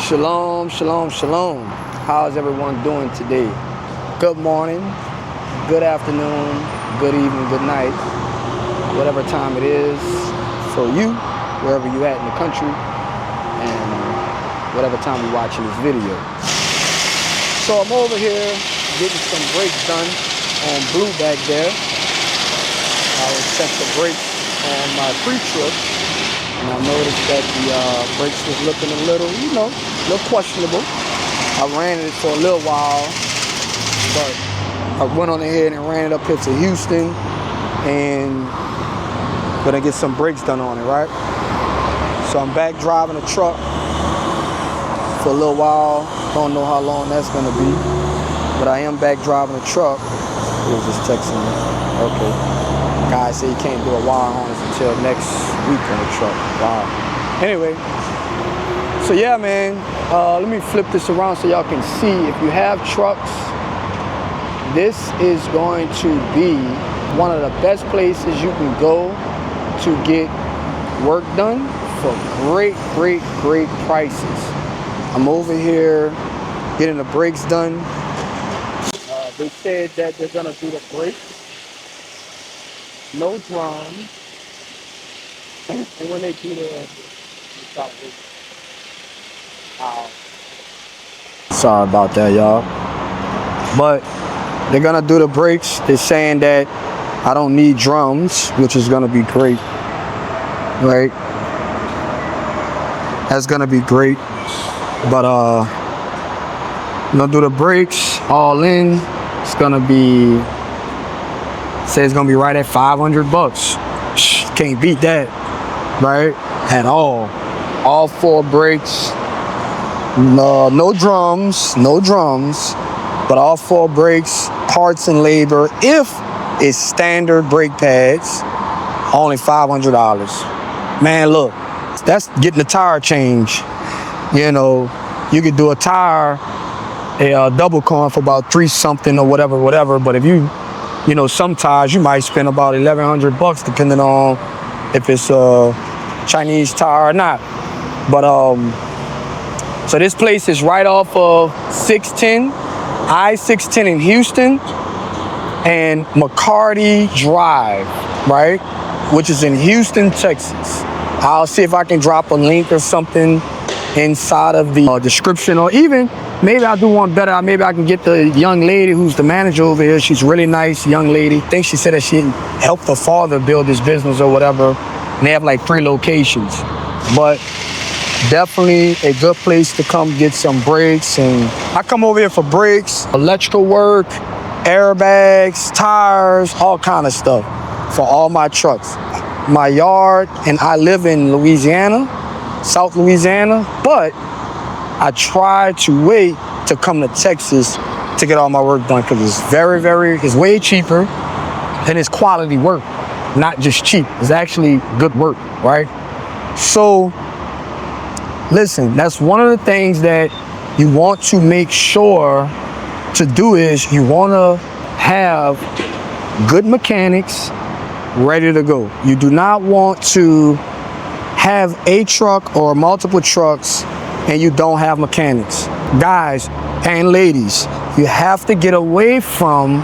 Shalom, shalom, shalom. How's everyone doing today? Good morning, good afternoon, good evening, good night, whatever time it is for you, wherever you at in the country, and whatever time you're watching this video. So I'm over here getting some brakes done on Blue back there. I will check the brakes on my pre-trip, and I noticed that the brakes was looking a little, a little questionable. I ran it for a little while, but I went on ahead and ran it up here to Houston, and gonna get some brakes done on it, right? So I'm back driving the truck for a little while. Don't know how long that's gonna be, but I am back driving the truck. He was just texting me. Okay. Guy said he can't do a wire harness until next week on the truck. Wow. Anyway, so yeah, man, let me flip this around so y'all can see. If you have trucks, this is going to be one of the best places you can go to get work done for great prices. I'm over here getting the brakes done. They said that they're gonna do the brakes, no drums, and when they do the stop it. Sorry about that, y'all. But they're gonna do the brakes. They're saying that I don't need drums, which is gonna be great, right? That's gonna be great. But I'm gonna do the brakes all in. It's gonna be, say it's gonna be right at $500. Can't beat that, right? At all. All 4 brakes. No drums, but all 4 brakes, parts and labor. If it's standard brake pads, only $500. Man, look, that's getting the tire change. You could do a tire, a double con for about 3 something or whatever. But if some tires you might spend about $1,100 depending on if it's a Chinese tire or not. But so this place is right off of I-610 in Houston and McCarty Drive, right? Which is in Houston, Texas. I'll see if I can drop a link or something inside of the description, or even maybe I'll do one better. Maybe I can get the young lady who's the manager over here. She's a really nice young lady. I think she said that she helped her father build this business or whatever. And they have like 3 locations. But definitely a good place to come get some brakes. And I come over here for brakes, electrical work, airbags, tires, all kind of stuff for all my trucks. My yard, and I live in Louisiana, South Louisiana, but I try to wait to come to Texas to get all my work done because it's it's way cheaper and it's quality work, not just cheap. It's actually good work, right? So listen, that's one of the things that you want to make sure to do is you want to have good mechanics ready to go. You do not want to have a truck or multiple trucks and you don't have mechanics. Guys and ladies, you have to get away from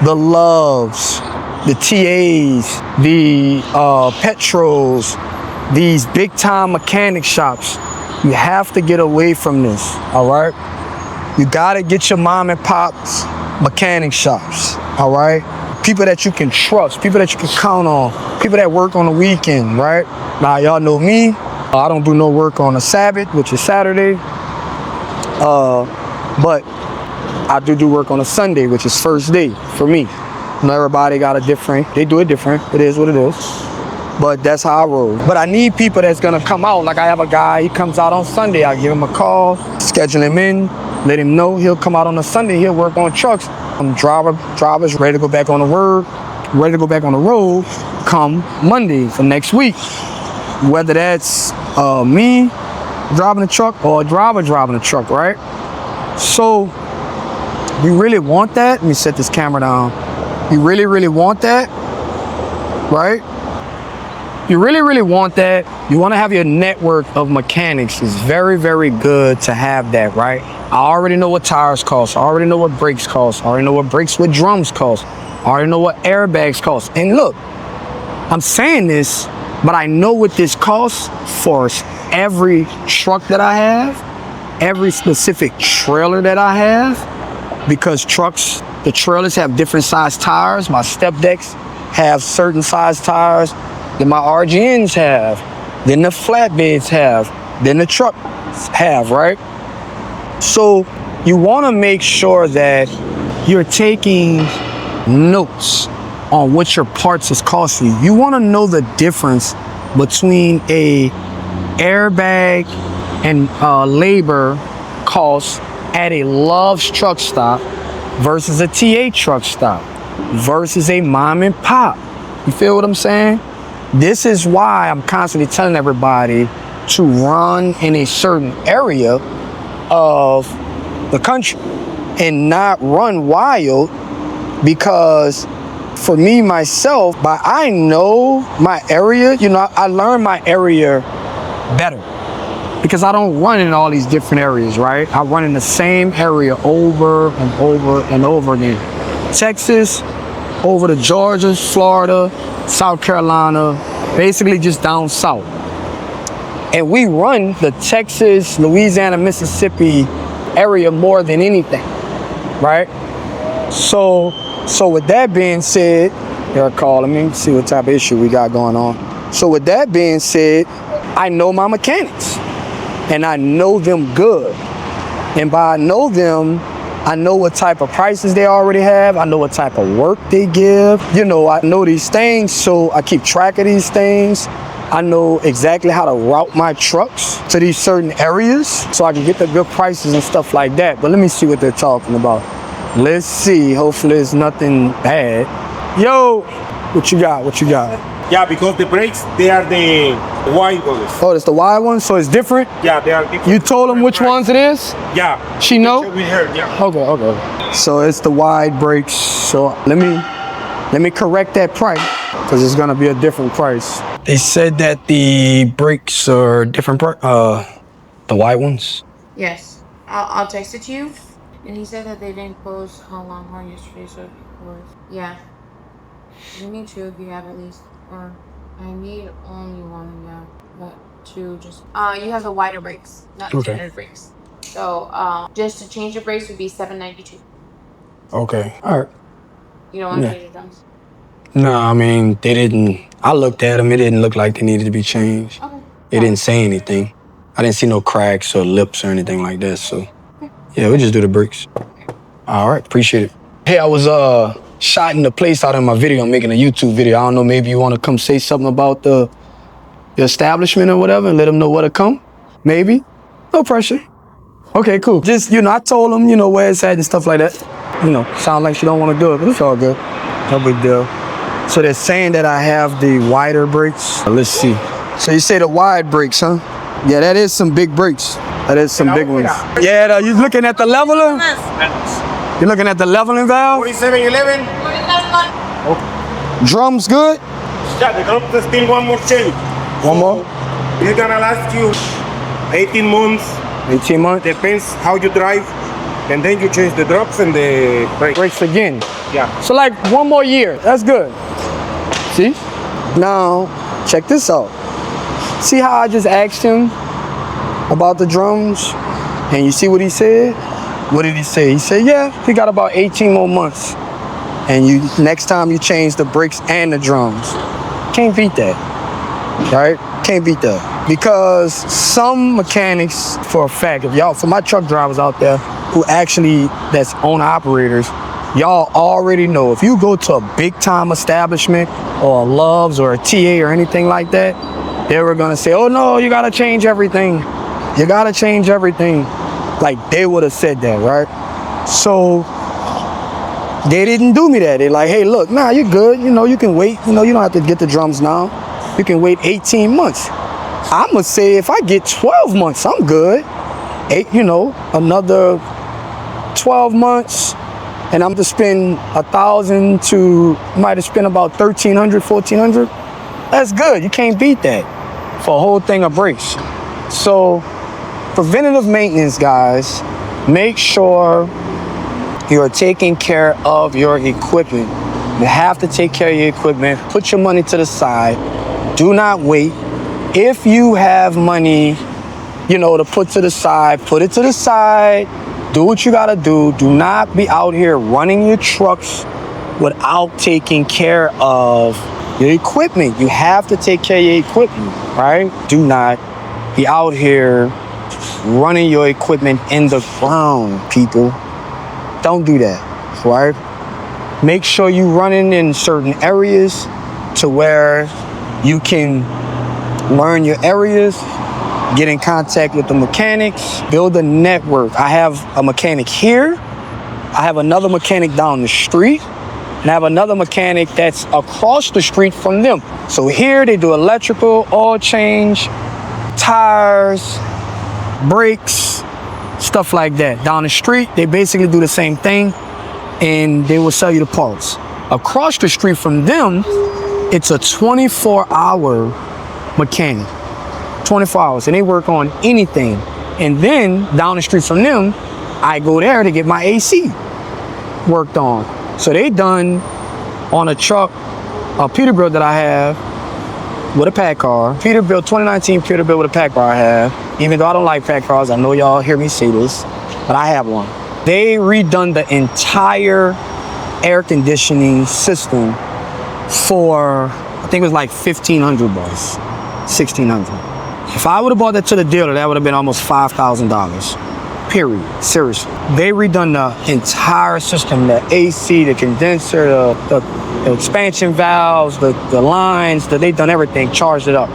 the Loves, the TAs, the Petros, these big time mechanic shops. You have to get away from this, all right? You gotta get your mom and pop's mechanic shops, all right? People that you can trust, people that you can count on, people that work on the weekend, right? Now, y'all know me. I don't do no work on a Sabbath, which is Saturday. But I do work on a Sunday, which is first day for me. Everybody got a different, they do it different. It is what it is. But that's how I roll. But I need people that's gonna come out. Like I have a guy, he comes out on Sunday. I give him a call, schedule him in, let him know he'll come out on a Sunday. He'll work on trucks. Drivers ready to go back on the road, come Monday for next week. Whether that's me driving a truck or a driver driving a truck, right? So you really want that? Let me set this camera down. You really want that, right? You really, really want that. You want to have your network of mechanics. It's very, very good to have that, right? I already know what tires cost. I already know what brakes cost. I already know what brakes with drums cost. I already know what airbags cost. And look, I'm saying this, but I know what this costs for every truck that I have, every specific trailer that I have, because the trailers have different size tires. My step decks have certain size tires that my RGNs have, then the flatbeds have, then the trucks have, right? So you want to make sure that you're taking notes on what your parts is costing you. You want to know the difference between a airbag and labor costs at a Love's truck stop versus a TA truck stop versus a mom and pop. You feel what I'm saying? This is why I'm constantly telling everybody to run in a certain area of the country and not run wild, because for me, myself, I know my area, I learn my area better because I don't run in all these different areas, right? I run in the same area over and over and over again. Texas, over to Georgia, Florida, South Carolina, basically just down south. And we run the Texas, Louisiana, Mississippi area more than anything, right? So with that being said, let me see what type of issue we got going on. So with that being said, I know my mechanics and I know them good. And by I know them, I know what type of prices they already have. I know what type of work they give. I know these things, so I keep track of these things. I know exactly how to route my trucks to these certain areas so I can get the good prices and stuff like that. But let me see what they're talking about. Let's see. Hopefully it's nothing bad. Yo, what you got? Yeah, because the brakes, they are the wide ones. Oh, it's the wide ones, so it's different? Yeah, they are different. You told them which ones it is? Yeah. She know? We heard, yeah. Okay. So it's the wide brakes. So let me correct that price, because it's gonna be a different price. They said that the brakes are different, the wide ones? Yes. I'll text it to you. And he said that they didn't post how long are yesterday, so yeah. You need two if you have at least, or I need only one, yeah. But two just you have the wider brakes, not Okay. standard brakes. So just to change the brakes would be $7.92. Okay. All right. You don't want to change the drums? No, I mean, they didn't. I looked at them. It didn't look like they needed to be changed. Okay. They didn't say anything. I didn't see no cracks or lips or anything like that. So, yeah, we just do the brakes. All right, appreciate it. Hey, I was shotting the place out in my video. I'm making a YouTube video. I don't know, maybe you want to come say something about the establishment or whatever and let them know where to come? Maybe? No pressure. Okay, cool. Just, I told them, where it's at and stuff like that. Sound like she don't want to do it, but it's all good. No big deal. So they're saying that I have the wider brakes. Let's see. So you say the wide brakes, huh? Yeah, that is some big brakes. That is some big ones. Yeah, you looking at the leveler? You're looking at the leveling valve? 4711. Drums good? Yeah, the drums are still one more change. One more? It's gonna last you 18 months. 18 months? Depends how you drive. And then you change the drops and the brakes. Brakes again. Yeah. So like 1 more year. That's good. See? Now, check this out. See how I just asked him about the drums? And you see what he said? What did he say? He said, yeah, he got about 18 more months. And next time you change the brakes and the drums. Can't beat that, right? Can't beat that. Because some mechanics, for a fact, for my truck drivers out there who that's owner operators, y'all already know if you go to a big time establishment or a Love's or a TA or anything like that, they were gonna say, oh no, you gotta change everything. You gotta change everything. Like they would have said that, right? So they didn't do me that. They're like, hey, look, nah, you're good. You can wait. You don't have to get the drums now. You can wait 18 months. I'm gonna say if I get 12 months, I'm good. Another 12 months, and I'm to spend $1,000 to might have spent about $1,300, $1,400. That's good. You can't beat that for a whole thing of brakes. So preventative maintenance, guys, make sure you're taking care of your equipment. You have to take care of your equipment. Put your money to the side. Do not wait. If you have money, to put to the side, put it to the side. Do what you gotta do. Do not be out here running your trucks without taking care of your equipment. You have to take care of your equipment, right? Do not be out here running your equipment in the ground, people. Don't do that, right? Make sure you running in certain areas to where you can learn your areas, get in contact with the mechanics, build a network. I have a mechanic here. I have another mechanic down the street. And I have another mechanic that's across the street from them. So here they do electrical, oil change, tires, brakes, stuff like that. Down the street, they basically do the same thing and they will sell you the parts. Across the street from them, it's a 24-hour mechanic. 24 hours, and they work on anything. And then down the street from them, I go there to get my AC worked on. So they done on a truck, a Peterbilt that I have with a pack car. Peterbilt, 2019 Peterbilt with a pack car I have. Even though I don't like pack cars, I know y'all hear me say this, but I have one. They redone the entire air conditioning system for, I think it was like $1,500, $1,600. If I would have bought that to the dealer, that would have been almost $5,000. Period. Seriously. They redone the entire system, the AC, the condenser, the expansion valves, the lines, they done everything, charged it up.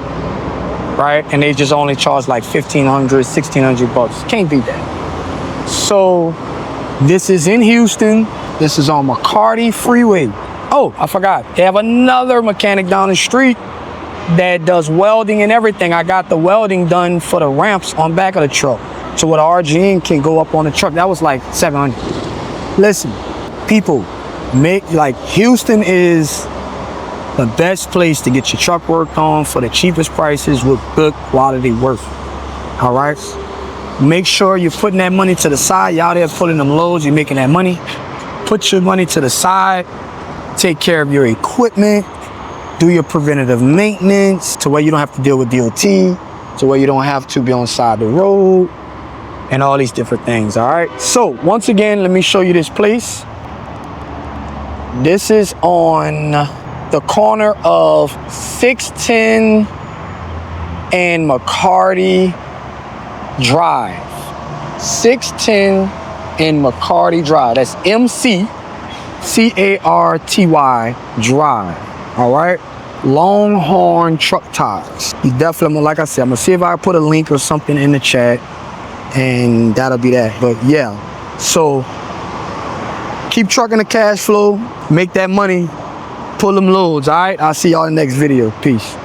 Right? And they just only charged like $1,500, $1,600. Can't beat that. So this is in Houston. This is on McCarty Freeway. Oh, I forgot. They have another mechanic down the street that does welding and everything. I got the welding done for the ramps on back of the truck. So what RGN can go up on the truck. That was like $700. Listen, people, Houston is the best place to get your truck worked on for the cheapest prices with good quality work. All right? Make sure you're putting that money to the side. Y'all there pulling them loads, you're making that money. Put your money to the side. Take care of your equipment. Do your preventative maintenance to where you don't have to deal with DOT, to where you don't have to be on the side of the road, and all these different things, all right? So, once again, let me show you this place. This is on the corner of 610 and McCarty Drive. 610 and McCarty Drive. That's McCarty Drive. All right, Longhorn Truck Tires. You definitely, like I said, I'm gonna see if I can put a link or something in the chat, and that'll be that. But yeah, so keep trucking the cash flow, make that money, pull them loads. All right, I'll see y'all in the next video. Peace.